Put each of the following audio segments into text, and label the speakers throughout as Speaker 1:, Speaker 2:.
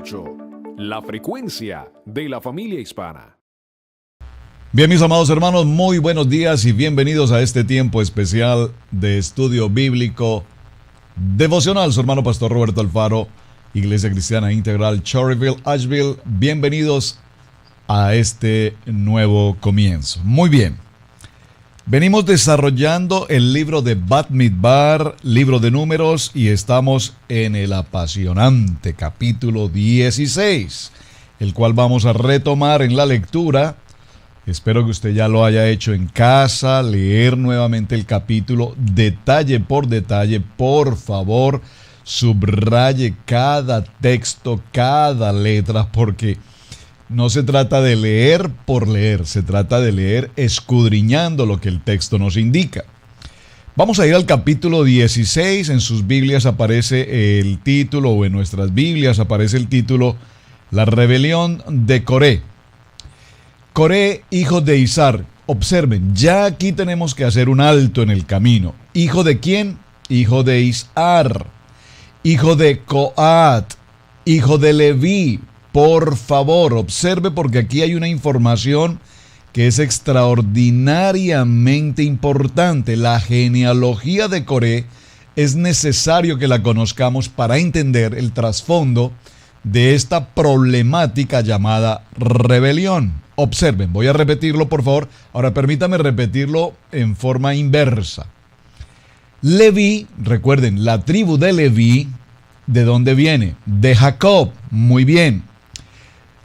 Speaker 1: 98, la frecuencia de la familia hispana.
Speaker 2: Bien, mis amados hermanos, muy buenos días y bienvenidos a este tiempo especial de estudio bíblico devocional. Su hermano Pastor Roberto Alfaro, Iglesia Cristiana Integral, Cherryville, Asheville. Bienvenidos a este nuevo comienzo. Muy bien. Venimos desarrollando el libro de Bamidbar, libro de Números, y estamos en el apasionante capítulo 16, el cual vamos a retomar en la lectura. Espero que usted ya lo haya hecho en casa, leer nuevamente el capítulo detalle por detalle. Por favor, subraye cada texto, cada letra, porque no se trata de leer por leer, se trata de leer escudriñando lo que el texto nos indica. Vamos a ir al capítulo 16, en sus Biblias aparece el título, o en nuestras Biblias aparece el título, La rebelión de Coré. Coré, hijo de Izar. Observen, ya aquí tenemos que hacer un alto en el camino. ¿Hijo de quién? Hijo de Izar, hijo de Coat, hijo de Leví. Por favor, observe, porque aquí hay una información que es extraordinariamente importante. La genealogía de Coré es necesario que la conozcamos para entender el trasfondo de esta problemática llamada rebelión. Observen, voy a repetirlo por favor. Ahora permítame repetirlo en forma inversa. Leví, recuerden, la tribu de Leví, ¿de dónde viene? De Jacob. Muy bien.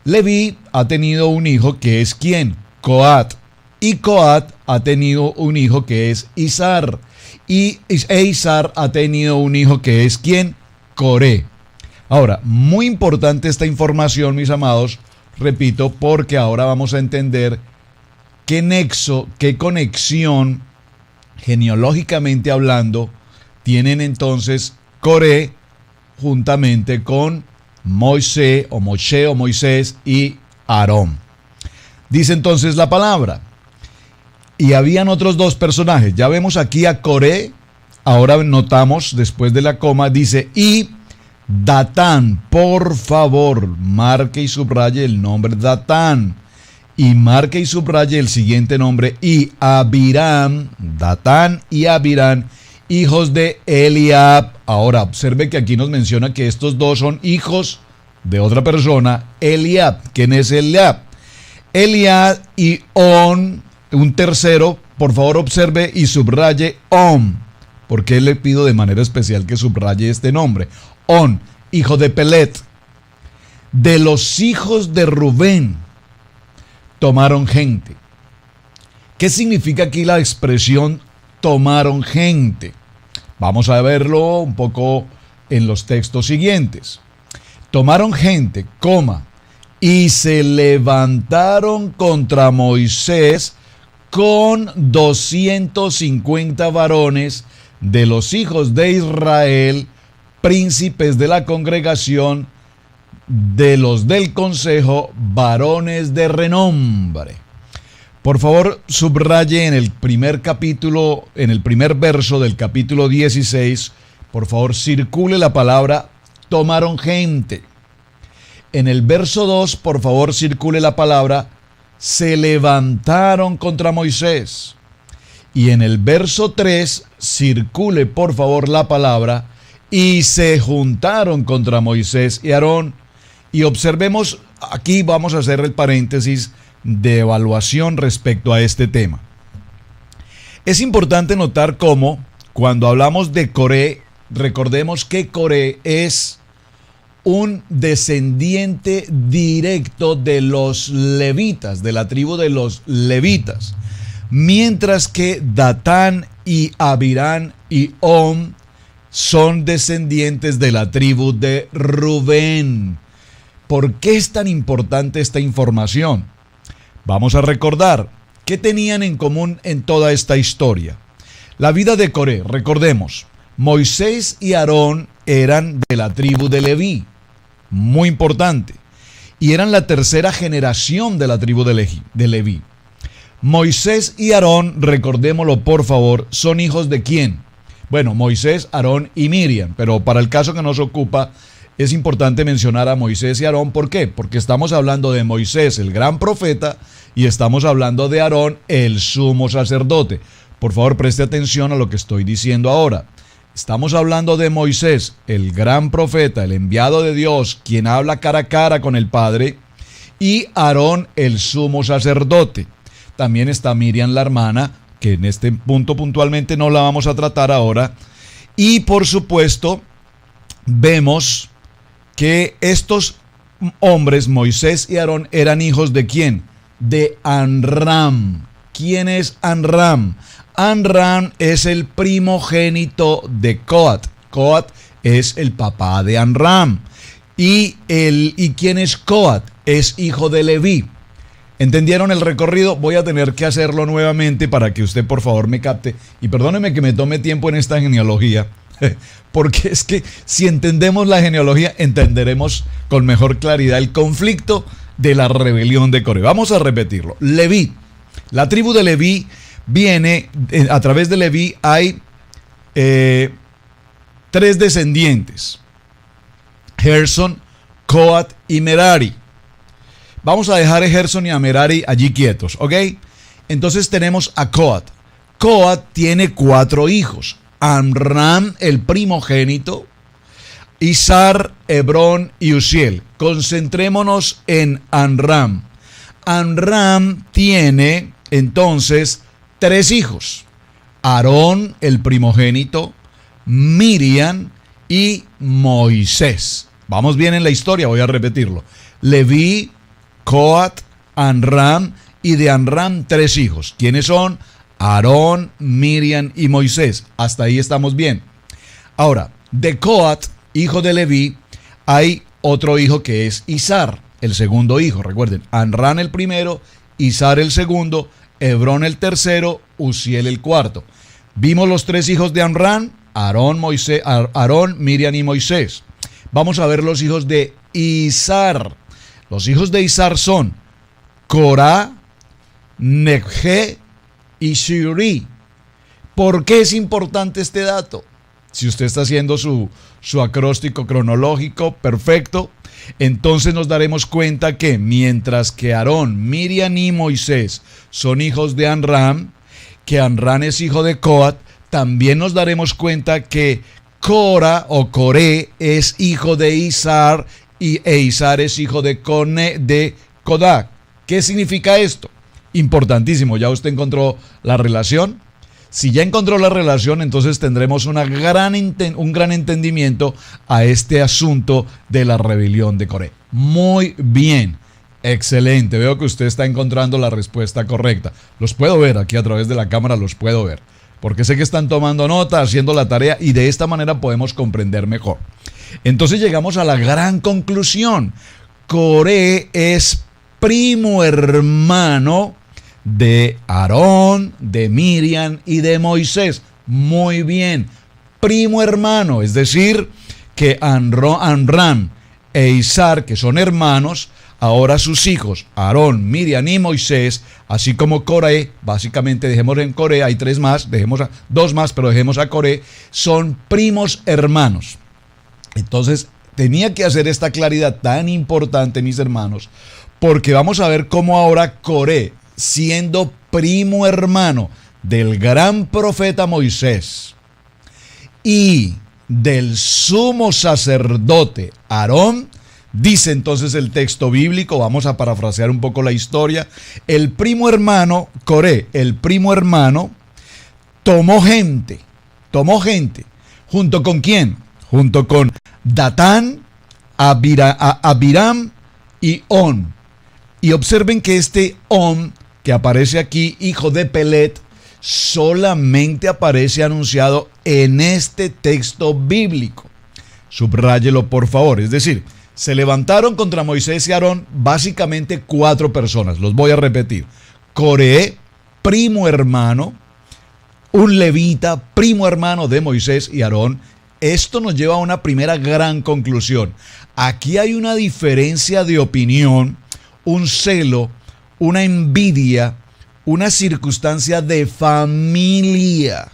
Speaker 2: Leví ha tenido un hijo que es ¿quién? Coat. Y Coat ha tenido un hijo que es Izar. Y Izar ha tenido un hijo que es ¿quién? Coré. Ahora, muy importante esta información, mis amados, repito, porque ahora vamos a entender qué nexo, qué conexión, genealógicamente hablando, tienen entonces Coré juntamente con Moisés o Moisés y Aarón. Dice entonces la palabra. Y habían otros dos personajes. Ya vemos aquí a Coré. Ahora notamos, después de la coma, dice y Datán. Por favor, marque y subraye el nombre Datán. Y marque y subraye el siguiente nombre. Y Abiram, Datán y Abiram, hijos de Eliab. Ahora, observe que aquí nos menciona que estos dos son hijos de otra persona, Eliab. ¿Quién es Eliab? Eliab y On, un tercero. Por favor, observe y subraye On. ¿Por qué le pido de manera especial que subraye este nombre? On, hijo de Pelet. De los hijos de Rubén tomaron gente. ¿Qué significa aquí la expresión tomaron gente? Vamos a verlo un poco en los textos siguientes. Tomaron gente, y se levantaron contra Moisés con 250 varones de los hijos de Israel, príncipes de la congregación, de los del consejo, varones de renombre. Por favor, subraye en el primer capítulo, en el primer verso del capítulo 16, por favor, circule la palabra tomaron gente. En el verso 2, por favor, circule la palabra se levantaron contra Moisés. Y en el verso 3, circule, por favor, la palabra y se juntaron contra Moisés y Aarón. Y observemos, aquí vamos a hacer el paréntesis de evaluación respecto a este tema. Es importante notar cómo, cuando hablamos de Coré, recordemos que Coré es un descendiente directo de los levitas, de la tribu de los levitas, mientras que Datán y Abiram y On son descendientes de la tribu de Rubén. ¿Por qué es tan importante esta información? Vamos a recordar qué tenían en común en toda esta historia. La vida de Coré, recordemos, Moisés y Aarón eran de la tribu de Leví, muy importante, y eran la tercera generación de la tribu de Leví. Moisés y Aarón, recordémoslo por favor, son hijos de ¿quién? Bueno, Moisés, Aarón y Miriam, pero para el caso que nos ocupa, es importante mencionar a Moisés y Aarón. ¿Por qué? Porque estamos hablando de Moisés, el gran profeta, y estamos hablando de Aarón, el sumo sacerdote. Por favor, preste atención a lo que estoy diciendo ahora. Estamos hablando de Moisés, el gran profeta, el enviado de Dios, quien habla cara a cara con el Padre, y Aarón, el sumo sacerdote. También está Miriam, la hermana, que en este punto puntualmente no la vamos a tratar ahora. Y por supuesto, vemos que estos hombres, Moisés y Aarón, eran hijos ¿de quién? De Amram. ¿Quién es Amram? Amram es el primogénito de Coat. Coat es el papá de Amram. ¿Y quién es Coat? Es hijo de Leví. ¿Entendieron el recorrido? Voy a tener que hacerlo nuevamente para que usted por favor me capte. Y perdóneme que me tome tiempo en esta genealogía, porque es que si entendemos la genealogía, entenderemos con mejor claridad el conflicto de la rebelión de Coré. Vamos a repetirlo. Leví. La tribu de Leví viene, a través de Leví hay 3 descendientes: Gerson, Coat y Merari. Vamos a dejar a Gerson y a Merari allí quietos, ¿ok? Entonces tenemos a Coat. Coat tiene 4 hijos: Amram, el primogénito, Izar, Hebrón y Uziel. Concentrémonos en Amram. Amram tiene entonces 3 hijos: Aarón, el primogénito, Miriam y Moisés. Vamos bien en la historia, voy a repetirlo. Leví, Coat, Amram, y de Amram 3 hijos. ¿Quiénes son? Aarón, Miriam y Moisés. Hasta ahí estamos bien. Ahora, de Coat, hijo de Leví, hay otro hijo que es Izar, el segundo hijo. Recuerden, Amram el primero, Izar el segundo, Hebrón el tercero, Uziel el cuarto. Vimos los 3 hijos de Amram: Aarón, Miriam y Moisés. Vamos a ver los hijos de Izar. Los hijos de Izar son Corá, Negé y Shiri. ¿Por qué es importante este dato? Si usted está haciendo su acróstico cronológico perfecto, entonces nos daremos cuenta que mientras que Aarón, Miriam y Moisés son hijos de Amram, que Amram es hijo de Coat, también nos daremos cuenta que Cora o Coré es hijo de Izar e Izar es hijo de Codá. ¿Qué significa esto? Importantísimo. ¿Ya usted encontró la relación? Si ya encontró la relación, entonces tendremos un gran entendimiento a este asunto de la rebelión de Coré. Muy bien. Excelente. Veo que usted está encontrando la respuesta correcta. Los puedo ver aquí a través de la cámara, los puedo ver, porque sé que están tomando nota, haciendo la tarea, y de esta manera podemos comprender mejor. Entonces llegamos a la gran conclusión. Coré es primo hermano de Aarón, de Miriam y de Moisés. Muy bien. Primo hermano, es decir, que Amram e Izar, que son hermanos, ahora sus hijos, Aarón, Miriam y Moisés, así como Coré, básicamente dejemos en Coré, hay 3 más, dejemos a 2 más, pero dejemos a Coré, son primos hermanos. Entonces, tenía que hacer esta claridad tan importante, mis hermanos, porque vamos a ver cómo ahora Coré, siendo primo hermano del gran profeta Moisés y del sumo sacerdote Aarón, dice entonces el texto bíblico, vamos a parafrasear un poco la historia, el primo hermano, Coré, el primo hermano, tomó gente, ¿junto con quién? Junto con Datán, Abiram y On. Y observen que este On, que aparece aquí, hijo de Pelet, solamente aparece anunciado en este texto bíblico. Subráyelo por favor, es decir, se levantaron contra Moisés y Aarón básicamente 4 personas, los voy a repetir. Coré, primo hermano, un levita, primo hermano de Moisés y Aarón. Esto nos lleva a una primera gran conclusión. Aquí hay una diferencia de opinión, un celo, una envidia, una circunstancia de familia.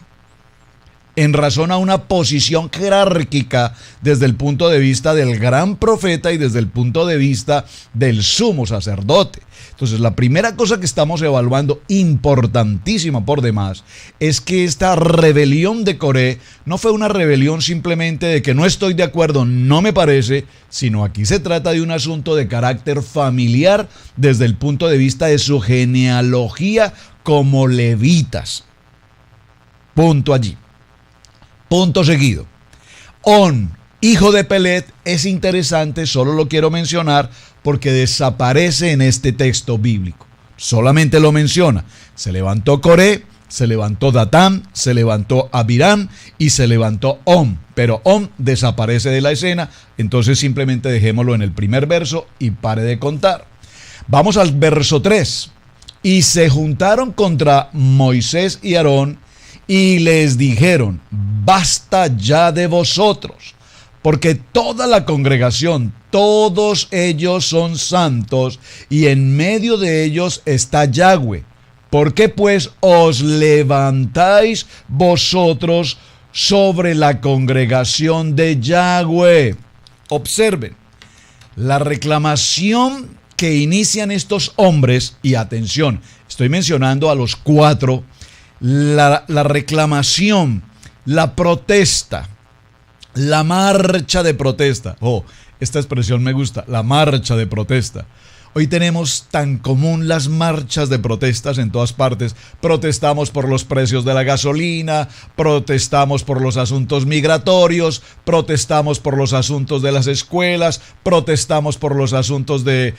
Speaker 2: en razón a una posición jerárquica desde el punto de vista del gran profeta y desde el punto de vista del sumo sacerdote. Entonces, la primera cosa que estamos evaluando, importantísima por demás, es que esta rebelión de Coré no fue una rebelión simplemente de que no estoy de acuerdo, no me parece, sino aquí se trata de un asunto de carácter familiar desde el punto de vista de su genealogía como levitas. Punto allí. Punto seguido. On, hijo de Pelet, es interesante, solo lo quiero mencionar porque desaparece en este texto bíblico. Solamente lo menciona. Se levantó Coré, se levantó Datán, se levantó Abiram y se levantó On. Pero On desaparece de la escena, entonces simplemente dejémoslo en el primer verso y pare de contar. Vamos al verso 3. Y se juntaron contra Moisés y Aarón y les dijeron: basta ya de vosotros, porque toda la congregación, todos ellos son santos, y en medio de ellos está Yahweh. ¿Por qué pues os levantáis vosotros sobre la congregación de Yahweh? Observen, la reclamación que inician estos hombres, y atención, estoy mencionando a los cuatro, la reclamación, la protesta, la marcha de protesta. Oh, esta expresión me gusta, la marcha de protesta. Hoy tenemos tan común las marchas de protestas en todas partes. Protestamos por los precios de la gasolina, protestamos por los asuntos migratorios, protestamos por los asuntos de las escuelas, protestamos por los asuntos de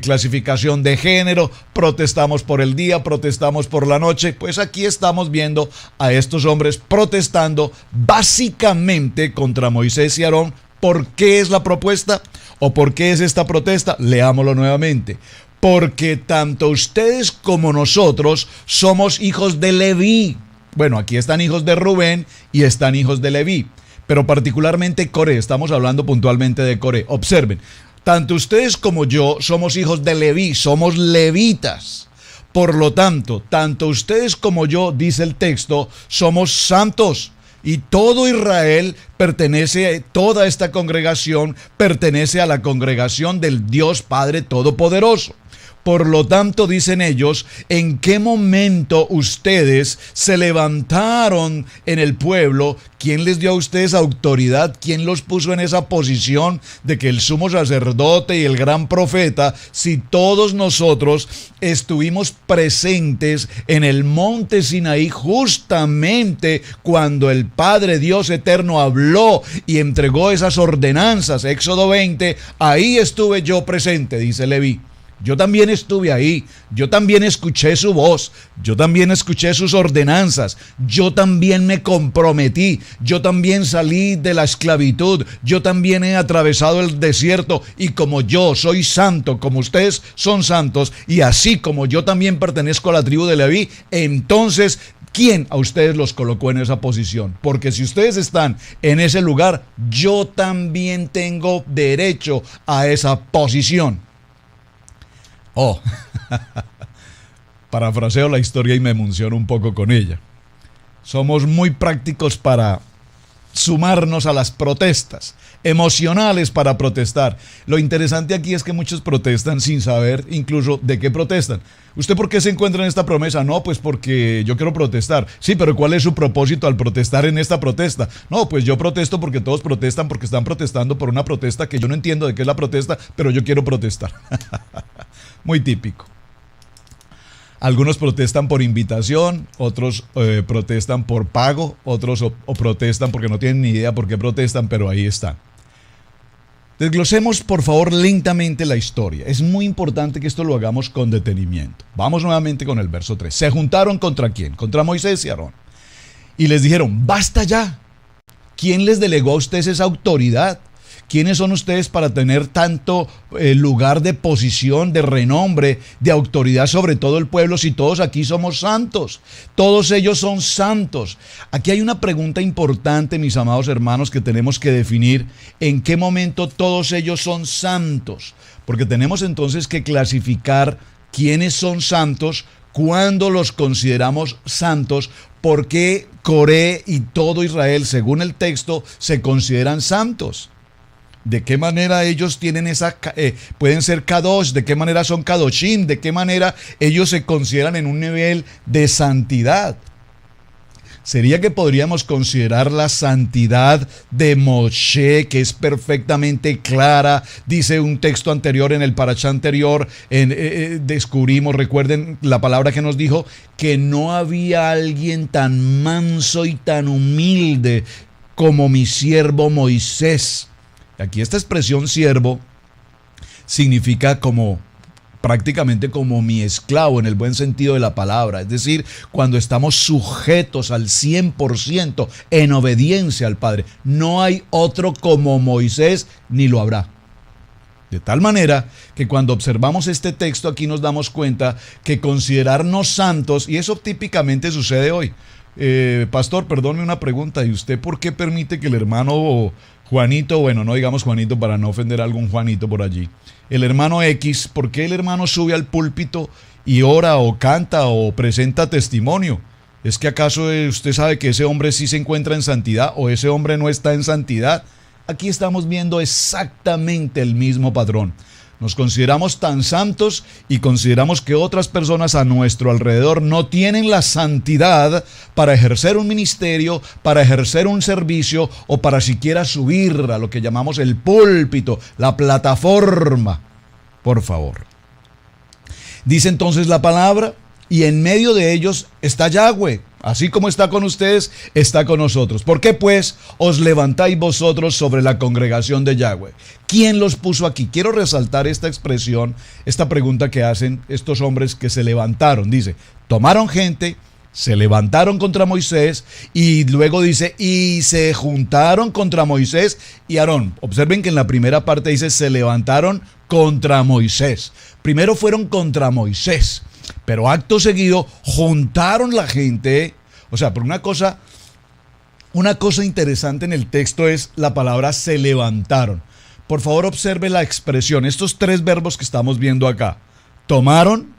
Speaker 2: clasificación de género, protestamos por el día, protestamos por la noche. Pues aquí estamos viendo a estos hombres protestando básicamente contra Moisés y Aarón. ¿Por qué es la propuesta? ¿O por qué es esta protesta? Leámoslo nuevamente. Porque tanto ustedes como nosotros somos hijos de Leví. Bueno, aquí están hijos de Rubén y están hijos de Leví. Pero particularmente Coré, estamos hablando puntualmente de Coré. Observen, tanto ustedes como yo somos hijos de Leví, somos levitas. Por lo tanto, tanto ustedes como yo, dice el texto, somos santos. Y todo Israel pertenece, toda esta congregación pertenece a la congregación del Dios Padre Todopoderoso. Por lo tanto, dicen ellos, ¿en qué momento ustedes se levantaron en el pueblo? ¿Quién les dio a ustedes autoridad? ¿Quién los puso en esa posición de que el sumo sacerdote y el gran profeta, si todos nosotros estuvimos presentes en el monte Sinaí justamente cuando el Padre Dios Eterno habló y entregó esas ordenanzas? Éxodo 20, ahí estuve yo presente, dice Leví. Yo también estuve ahí, yo también escuché su voz, yo también escuché sus ordenanzas, yo también me comprometí, yo también salí de la esclavitud, yo también he atravesado el desierto, y como yo soy santo, como ustedes son santos, y así como yo también pertenezco a la tribu de Leví, entonces, ¿quién a ustedes los colocó en esa posición? Porque si ustedes están en ese lugar, yo también tengo derecho a esa posición. Oh, parafraseo la historia y me emociono un poco con ella. Somos muy prácticos para sumarnos a las protestas, emocionales para protestar. Lo interesante aquí es que muchos protestan sin saber incluso de qué protestan. ¿Usted por qué se encuentra en esta promesa? No, pues porque yo quiero protestar. Sí, pero ¿cuál es su propósito al protestar en esta protesta? No, pues yo protesto porque todos protestan, porque están protestando por una protesta que yo no entiendo de qué es la protesta, pero yo quiero protestar. Muy típico. Algunos protestan por invitación, otros protestan por pago, otros o protestan porque no tienen ni idea por qué protestan, pero ahí están. Desglosemos por favor lentamente la historia. Es muy importante que esto lo hagamos con detenimiento. Vamos nuevamente con el verso 3. Se juntaron ¿contra quién? Contra Moisés y Aarón. Y les dijeron, basta ya. ¿Quién les delegó a ustedes esa autoridad? ¿Quiénes son ustedes para tener tanto lugar de posición, de renombre, de autoridad sobre todo el pueblo si todos aquí somos santos? Todos ellos son santos. Aquí hay una pregunta importante, mis amados hermanos, que tenemos que definir. ¿En qué momento todos ellos son santos? Porque tenemos entonces que clasificar quiénes son santos ¿Cuándo los consideramos santos? ¿Por qué Coré y todo Israel, según el texto, se consideran santos? ¿De qué manera ellos tienen pueden ser kadosh? ¿De qué manera son kadoshim? ¿De qué manera ellos se consideran en un nivel de santidad? ¿Sería que podríamos considerar la santidad de Moshe, que es perfectamente clara? Dice un texto anterior, en el parashá anterior, descubrimos, recuerden la palabra que nos dijo, que no había alguien tan manso y tan humilde como mi siervo Moisés. Aquí esta expresión siervo significa prácticamente como mi esclavo en el buen sentido de la palabra, es decir, cuando estamos sujetos al 100% en obediencia al Padre. No hay otro como Moisés, ni lo habrá. De tal manera que cuando observamos este texto aquí nos damos cuenta que considerarnos santos, y eso típicamente sucede hoy. Pastor, perdónme una pregunta, ¿y usted por qué permite que el hermano Juanito, bueno, no digamos Juanito para no ofender a algún Juanito por allí, el hermano X, ¿por qué el hermano sube al púlpito y ora o canta o presenta testimonio? ¿Es que acaso usted sabe que ese hombre sí se encuentra en santidad o ese hombre no está en santidad? Aquí estamos viendo exactamente el mismo patrón. Nos consideramos tan santos y consideramos que otras personas a nuestro alrededor no tienen la santidad para ejercer un ministerio, para ejercer un servicio o para siquiera subir a lo que llamamos el púlpito, la plataforma. Por favor. Dice entonces la palabra, y en medio de ellos está Yahweh. Así como está con ustedes, está con nosotros. ¿Por qué pues os levantáis vosotros sobre la congregación de Yahweh? ¿Quién los puso aquí? Quiero resaltar esta expresión, esta pregunta que hacen estos hombres que se levantaron. Dice, tomaron gente, se levantaron contra Moisés y luego dice, y se juntaron contra Moisés y Aarón. Observen que en la primera parte dice, se levantaron contra Moisés. Primero fueron contra Moisés. Pero acto seguido juntaron la gente. O sea, por una cosa interesante en el texto es la palabra se levantaron. Por favor, observe la expresión, estos tres verbos que estamos viendo acá. Tomaron,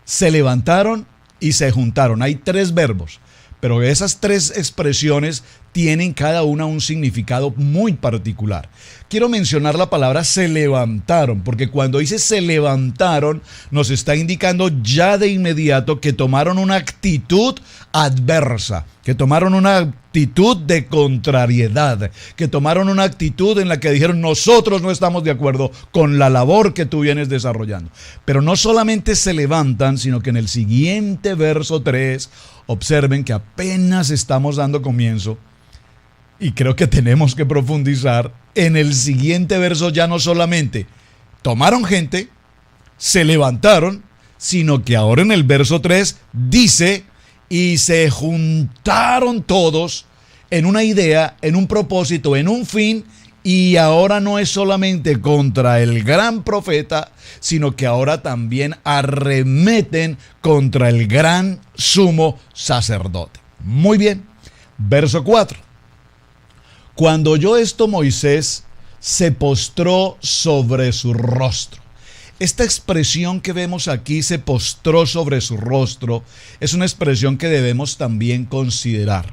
Speaker 2: se levantaron y se juntaron. Hay tres verbos, pero esas tres expresiones tienen cada una un significado muy particular. Quiero mencionar la palabra se levantaron, porque cuando dice se levantaron, nos está indicando ya de inmediato que tomaron una actitud adversa, que tomaron una actitud de contrariedad, que tomaron una actitud en la que dijeron, nosotros no estamos de acuerdo con la labor que tú vienes desarrollando. Pero no solamente se levantan, sino que en el siguiente verso 3, observen que apenas estamos dando comienzo, y creo que tenemos que profundizar. En el siguiente verso ya no solamente tomaron gente, se levantaron, sino que ahora en el verso 3 dice, y se juntaron todos en una idea, en un propósito, en un fin, y ahora no es solamente contra el gran profeta, sino que ahora también arremeten contra el gran sumo sacerdote. Muy bien, verso 4. Cuando oyó esto, Moisés se postró sobre su rostro. Esta expresión que vemos aquí, se postró sobre su rostro, es una expresión que debemos también considerar.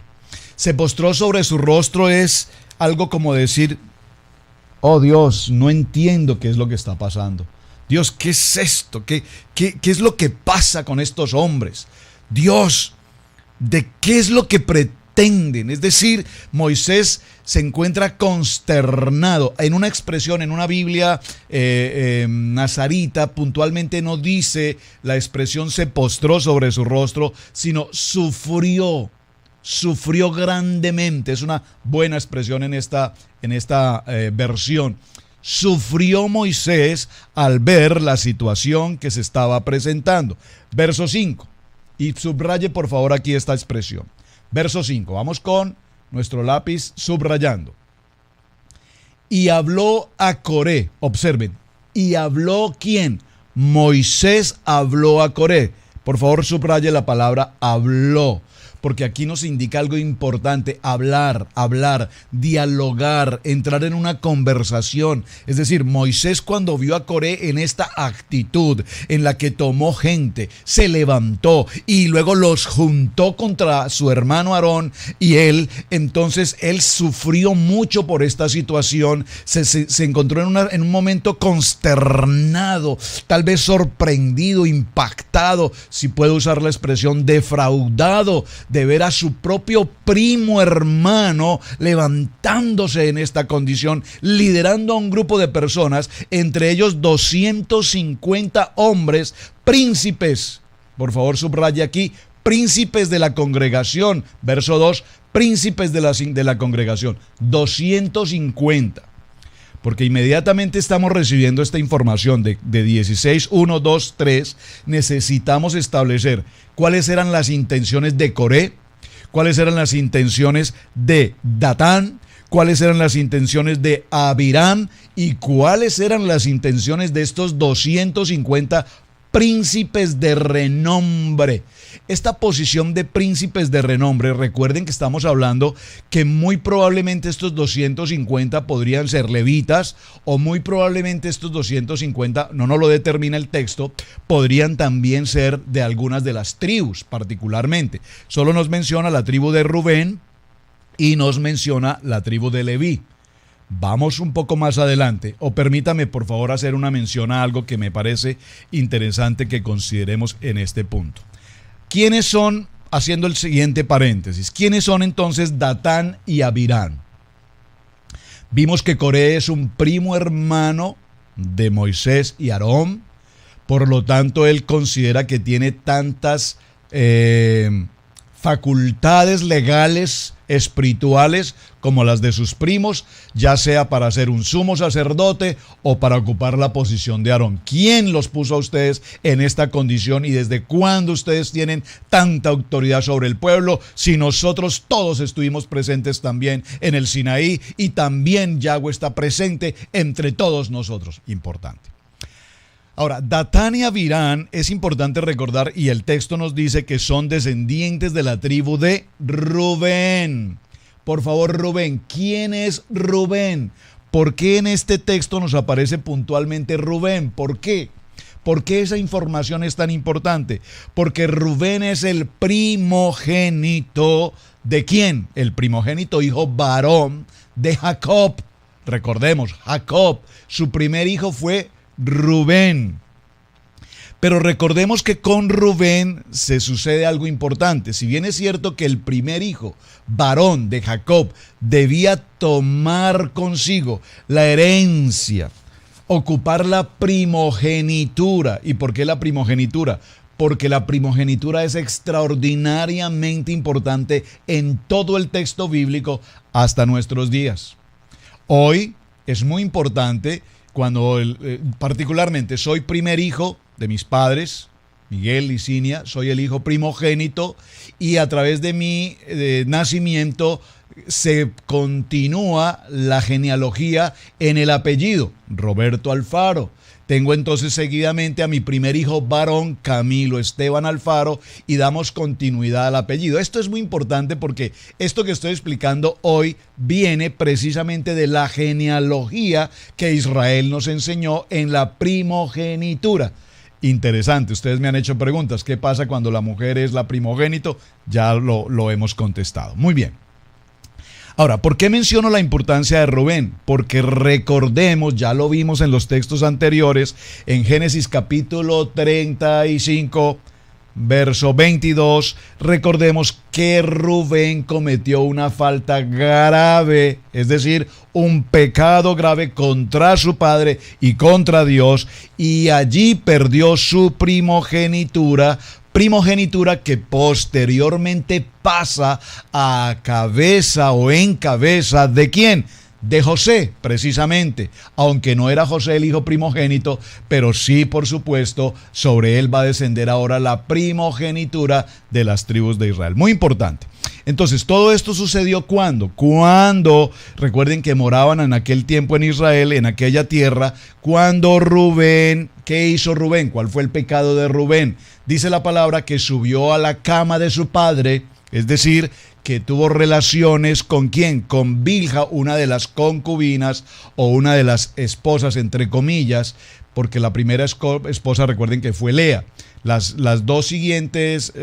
Speaker 2: Se postró sobre su rostro es algo como decir, oh Dios, no entiendo qué es lo que está pasando. Dios, ¿qué es esto? ¿Qué es lo que pasa con estos hombres? Dios, ¿de qué es lo que pretenden? Es decir, Moisés se encuentra consternado. En una expresión, en una Biblia nazarita, puntualmente no dice la expresión se postró sobre su rostro, sino sufrió grandemente. Es una buena expresión en esta versión. Sufrió Moisés al ver la situación que se estaba presentando. Verso 5. Y subraye por favor aquí esta expresión. Verso 5, vamos con nuestro lápiz subrayando. Y habló a Coré, observen, ¿y habló quién? Moisés habló a Coré. Por favor subraye la palabra habló, porque aquí nos indica algo importante: hablar, dialogar, entrar en una conversación. Es decir, Moisés, cuando vio a Coré en esta actitud en la que tomó gente, se levantó y luego los juntó contra su hermano Aarón y entonces él sufrió mucho por esta situación, se encontró en un momento consternado, tal vez sorprendido, impactado, si puedo usar la expresión, defraudado de ver a su propio primo hermano levantándose en esta condición, liderando a un grupo de personas, entre ellos 250 hombres, príncipes. Por favor, subraya aquí, príncipes de la congregación. Verso 2, príncipes de la congregación, 250. Porque inmediatamente estamos recibiendo esta información de 16, 1, 2, 3, necesitamos establecer cuáles eran las intenciones de Coré, cuáles eran las intenciones de Datán, cuáles eran las intenciones de Abirán y cuáles eran las intenciones de estos 250 príncipes de renombre. Esta posición de príncipes de renombre, recuerden que estamos hablando que muy probablemente estos 250 podrían ser levitas, o muy probablemente estos 250, no nos lo determina el texto, podrían también ser de algunas de las tribus particularmente. Solo nos menciona la tribu de Rubén y nos menciona la tribu de Leví. Vamos un poco más adelante, o permítame por favor hacer una mención a algo que me parece interesante que consideremos en este punto. ¿Quiénes son, haciendo el siguiente paréntesis, quiénes son entonces Datán y Abirán? Vimos que Coré es un primo hermano de Moisés y Aarón, por lo tanto él considera que tiene tantas facultades legales, espirituales, como las de sus primos, ya sea para ser un sumo sacerdote o para ocupar la posición de Aarón. ¿Quién los puso a ustedes en esta condición y desde cuándo ustedes tienen tanta autoridad sobre el pueblo? Si nosotros todos estuvimos presentes también en el Sinaí y también Yahweh está presente entre todos nosotros. Importante. Ahora, Datán y Abirán es importante recordar, y el texto nos dice que son descendientes de la tribu de Rubén. Por favor, Rubén, ¿quién es Rubén? ¿Por qué en este texto nos aparece puntualmente Rubén? ¿Por qué? ¿Por qué esa información es tan importante? Porque Rubén es el primogénito ¿de quién? El primogénito hijo varón de Jacob. Recordemos, Jacob, su primer hijo fue Rubén. Pero recordemos que con Rubén se sucede algo importante. Si bien es cierto que el primer hijo varón de Jacob debía tomar consigo la herencia, ocupar la primogenitura. ¿Y por qué la primogenitura? Porque la primogenitura es extraordinariamente importante en todo el texto bíblico hasta nuestros días. Hoy es muy importante cuando particularmente soy primer hijo de mis padres, Miguel y Cinia, soy el hijo primogénito y a través de mi nacimiento se continúa la genealogía en el apellido, Roberto Alfaro. Tengo entonces seguidamente a mi primer hijo varón, Camilo Esteban Alfaro, y damos continuidad al apellido. Esto es muy importante porque esto que estoy explicando hoy viene precisamente de la genealogía que Israel nos enseñó en la primogenitura. Interesante, ustedes me han hecho preguntas. ¿Qué pasa cuando la mujer es la primogénito? Ya lo hemos contestado. Muy bien. Ahora, ¿por qué menciono la importancia de Rubén? Porque recordemos, ya lo vimos en los textos anteriores, en Génesis capítulo 35, verso 22, recordemos que Rubén cometió una falta grave, es decir, un pecado grave contra su padre y contra Dios, y allí perdió su primogenitura que posteriormente pasa a cabeza o en cabeza ¿de quién? De José, precisamente, aunque no era José el hijo primogénito, pero sí, por supuesto, sobre él va a descender ahora la primogenitura de las tribus de Israel. Muy importante. Entonces, todo esto sucedió ¿cuándo? Cuando, recuerden que moraban en aquel tiempo en Israel, en aquella tierra, cuando Rubén, ¿qué hizo Rubén? ¿Cuál fue el pecado de Rubén? Dice la palabra que subió a la cama de su padre Es decir, que tuvo relaciones ¿con quién? Con Bilha, una de las concubinas o una de las esposas, entre comillas, porque la primera esposa, recuerden que fue Lea. Las dos siguientes,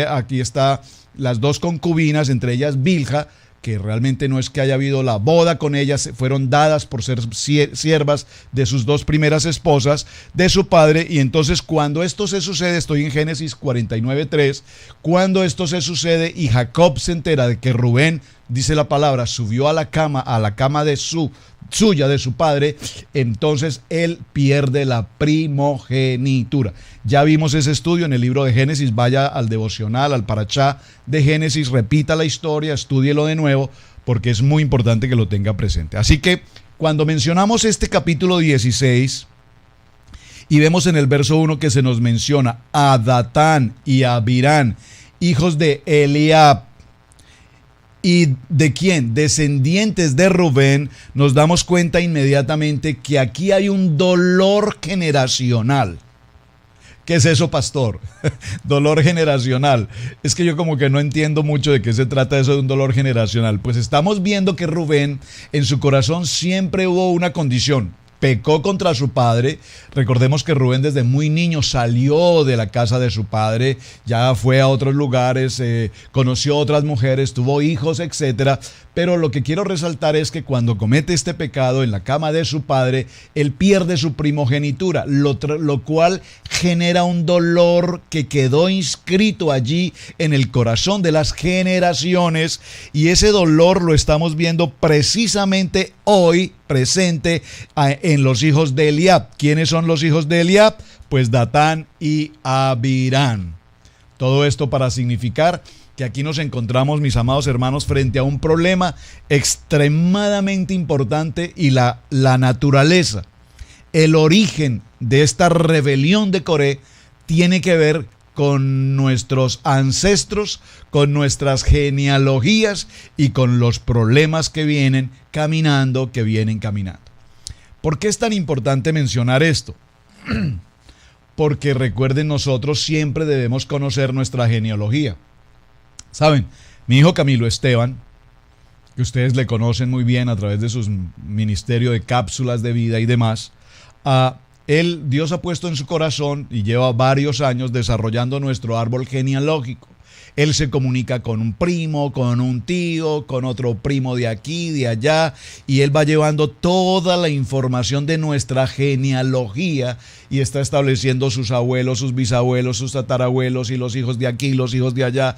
Speaker 2: aquí está, las dos concubinas, entre ellas Bilha, que realmente no es que haya habido la boda con ellas, fueron dadas por ser siervas de sus dos primeras esposas, de su padre. Y entonces cuando esto se sucede, estoy en Génesis 49:3, cuando esto se sucede y Jacob se entera de que Rubén, dice la palabra, subió a la cama de suya, de su padre, entonces él pierde la primogenitura. Ya vimos ese estudio en el libro de Génesis, vaya al devocional, al parachá de Génesis, repita la historia, estúdielo de nuevo, porque es muy importante que lo tenga presente. Así que cuando mencionamos este capítulo 16 y vemos en el verso 1 que se nos menciona a Datán y a Abirán, hijos de Eliab, ¿y de quién? Descendientes de Rubén, nos damos cuenta inmediatamente que aquí hay un dolor generacional. ¿Qué es eso, pastor? Dolor generacional. Es que yo como que no entiendo mucho de qué se trata eso de un dolor generacional. Pues estamos viendo que Rubén, en su corazón siempre hubo una condición. Pecó contra su padre. Recordemos que Rubén desde muy niño salió de la casa de su padre, ya fue a otros lugares, conoció otras mujeres, tuvo hijos, etcétera. Pero lo que quiero resaltar es que cuando comete este pecado en la cama de su padre, él pierde su primogenitura, lo cual genera un dolor que quedó inscrito allí en el corazón de las generaciones, y ese dolor lo estamos viendo precisamente hoy presente en los hijos de Eliab. ¿Quiénes son los hijos de Eliab? Pues Datán y Abirán. Todo esto para significar que aquí nos encontramos, mis amados hermanos, frente a un problema extremadamente importante, y la naturaleza, el origen de esta rebelión de Coré tiene que ver con nuestros ancestros, con nuestras genealogías y con los problemas que vienen caminando. ¿Por qué es tan importante mencionar esto? Porque recuerden, nosotros siempre debemos conocer nuestra genealogía. Saben, mi hijo Camilo Esteban, que ustedes le conocen muy bien a través de su ministerio de cápsulas de vida y demás, Dios ha puesto en su corazón y lleva varios años desarrollando nuestro árbol genealógico. Él se comunica con un primo, con un tío, con otro primo de aquí, de allá, y él va llevando toda la información de nuestra genealogía y está estableciendo sus abuelos, sus bisabuelos, sus tatarabuelos y los hijos de aquí, los hijos de allá.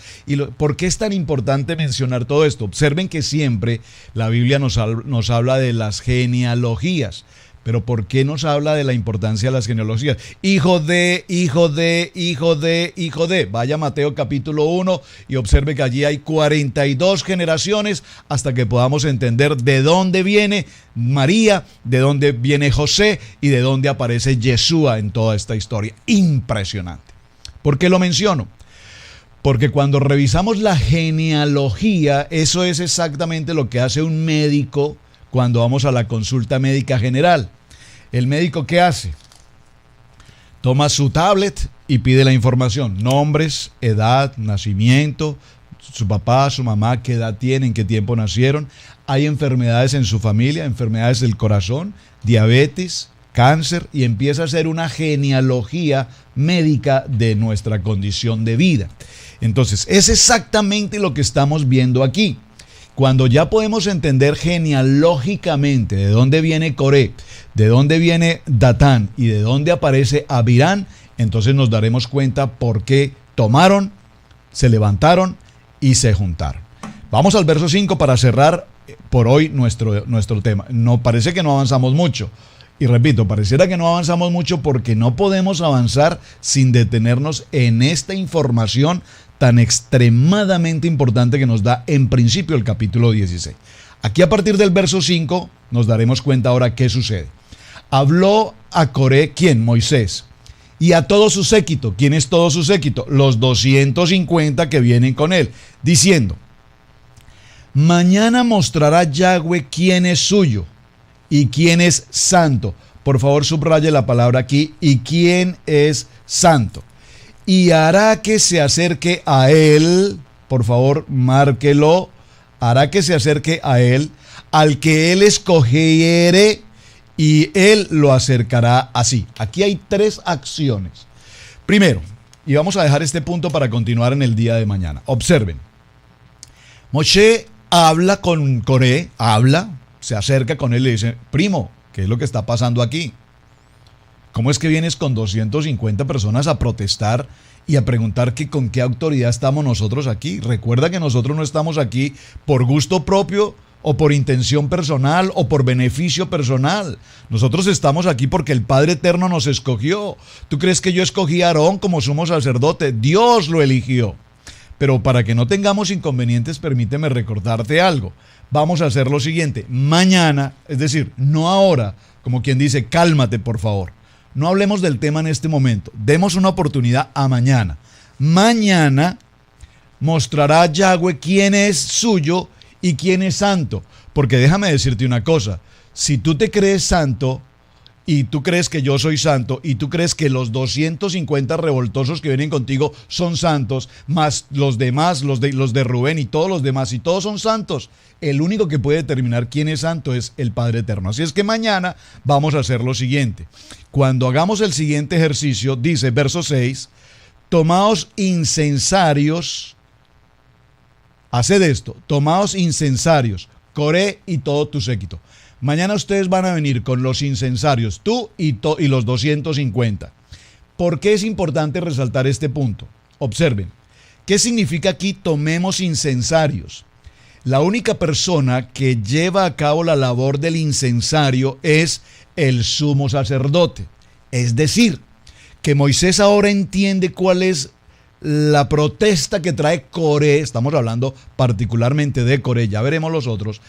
Speaker 2: ¿Por qué es tan importante mencionar todo esto? Observen que siempre la Biblia nos habla de las genealogías. Pero ¿por qué nos habla de la importancia de las genealogías? Hijo de, hijo de, hijo de, hijo de. Vaya a Mateo capítulo 1 y observe que allí hay 42 generaciones hasta que podamos entender de dónde viene María, de dónde viene José y de dónde aparece Yeshua en toda esta historia. Impresionante. ¿Por qué lo menciono? Porque cuando revisamos la genealogía, eso es exactamente lo que hace un médico cuando vamos a la consulta médica general. ¿El médico qué hace? Toma su tablet y pide la información: nombres, edad, nacimiento, su papá, su mamá, qué edad tienen, qué tiempo nacieron, hay enfermedades en su familia, enfermedades del corazón, diabetes, cáncer, y empieza a hacer una genealogía médica de nuestra condición de vida. Entonces, es exactamente lo que estamos viendo aquí. Cuando ya podemos entender genealógicamente de dónde viene Coré, de dónde viene Datán y de dónde aparece Abirán, entonces nos daremos cuenta por qué tomaron, se levantaron y se juntaron. Vamos al verso 5 para cerrar por hoy nuestro tema. Parece que no avanzamos mucho. Y repito, pareciera que no avanzamos mucho porque no podemos avanzar sin detenernos en esta información tan extremadamente importante que nos da en principio el capítulo 16. Aquí a partir del verso 5 nos daremos cuenta ahora qué sucede. Habló a Coré, ¿quién? Moisés. Y a todo su séquito. ¿Quién es todo su séquito? Los 250 que vienen con él, diciendo: mañana mostrará Yahweh quién es suyo y quién es santo. Por favor, subraye la palabra aquí: y quién es santo. Y hará que se acerque a él por favor, márquelo. Hará que se acerque a él, al que él escogiere, y él lo acercará así. Aquí hay 3 acciones. Primero, y vamos a dejar este punto para continuar en el día de mañana. Observen. Moshe habla con Coré, se acerca con él y le dice: primo, ¿qué es lo que está pasando aquí? ¿Cómo es que vienes con 250 personas a protestar y a preguntar que con qué autoridad estamos nosotros aquí? Recuerda que nosotros no estamos aquí por gusto propio o por intención personal o por beneficio personal. Nosotros estamos aquí porque el Padre Eterno nos escogió. ¿Tú crees que yo escogí a Aarón como sumo sacerdote? Dios lo eligió. Pero para que no tengamos inconvenientes, permíteme recordarte algo. Vamos a hacer lo siguiente. Mañana, es decir, no ahora, como quien dice, cálmate por favor. No hablemos del tema en este momento. Demos una oportunidad a mañana. Mañana mostrará Yahweh quién es suyo y quién es santo. Porque déjame decirte una cosa. Si tú te crees santo y tú crees que yo soy santo y tú crees que los 250 revoltosos que vienen contigo son santos, más los demás, los de Rubén y todos los demás, y todos son santos, el único que puede determinar quién es santo es el Padre Eterno. Así es que mañana vamos a hacer lo siguiente. Cuando hagamos el siguiente ejercicio, dice verso 6, tomaos incensarios, haced esto, tomaos incensarios, Coré y todo tu séquito. Mañana ustedes van a venir con los incensarios, tú y los 250. ¿Por qué es importante resaltar este punto? Observen, ¿qué significa aquí tomemos incensarios? La única persona que lleva a cabo la labor del incensario es el sumo sacerdote. Es decir, que Moisés ahora entiende cuál es la protesta que trae Coré. Estamos hablando particularmente de Coré, ya veremos los otros.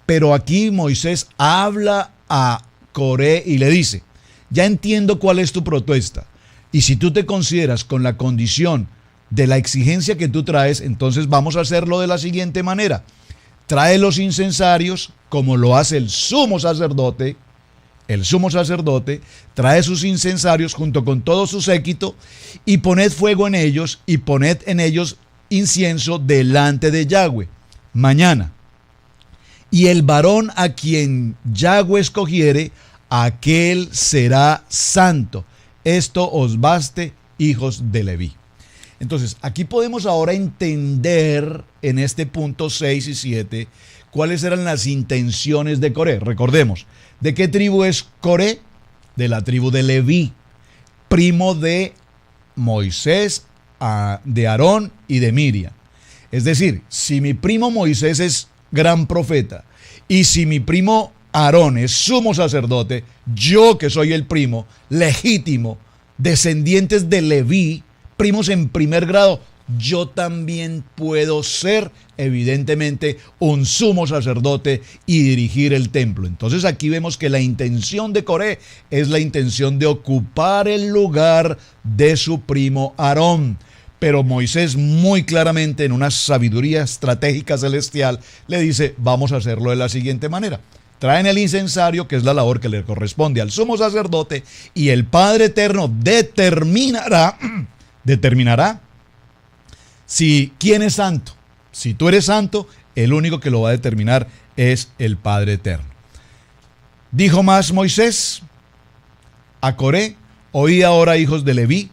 Speaker 2: Pero aquí Moisés habla a Coré y le dice: ya entiendo cuál es tu protesta. Y si tú te consideras con la condición de la exigencia que tú traes, entonces vamos a hacerlo de la siguiente manera. Trae los incensarios, como lo hace el sumo sacerdote. El sumo sacerdote trae sus incensarios junto con todo su séquito, y poned fuego en ellos, y poned en ellos incienso delante de Yahweh. Mañana. Y el varón a quien Yahweh escogiere, aquel será santo. Esto os baste, hijos de Leví. Entonces, aquí podemos ahora entender en este punto 6 y 7 cuáles eran las intenciones de Coré. Recordemos, ¿de qué tribu es Coré? De la tribu de Leví, primo de Moisés, de Aarón y de Miriam. Es decir, si mi primo Moisés es gran profeta, y si mi primo Aarón es sumo sacerdote, yo que soy el primo legítimo, descendientes de Leví, primos en primer grado, yo también puedo ser evidentemente un sumo sacerdote y dirigir el templo. Entonces aquí vemos que la intención de Coré es la intención de ocupar el lugar de su primo Aarón. Pero Moisés muy claramente, en una sabiduría estratégica celestial, le dice: vamos a hacerlo de la siguiente manera. Traen el incensario, que es la labor que le corresponde al sumo sacerdote, y el Padre Eterno determinará si quién es santo. Si tú eres santo, el único que lo va a determinar es el Padre Eterno. Dijo más Moisés a Coré: oí ahora, hijos de Leví.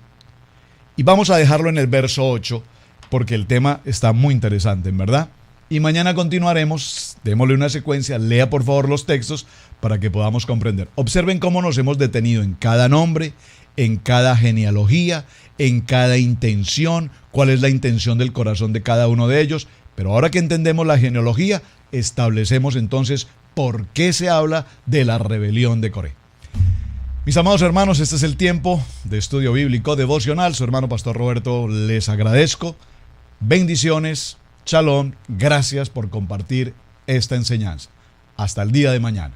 Speaker 2: Y vamos a dejarlo en el verso 8, porque el tema está muy interesante, en verdad. Y mañana continuaremos. Démosle una secuencia. Lea por favor los textos para que podamos comprender. Observen cómo nos hemos detenido en cada nombre, en cada genealogía, en cada intención, cuál es la intención del corazón de cada uno de ellos. Pero ahora que entendemos la genealogía, establecemos entonces por qué se habla de la rebelión de Coré. Mis amados hermanos, este es el tiempo de estudio bíblico devocional. Su hermano Pastor Roberto les agradezco. Bendiciones, shalom, gracias por compartir esta enseñanza. Hasta el día de mañana.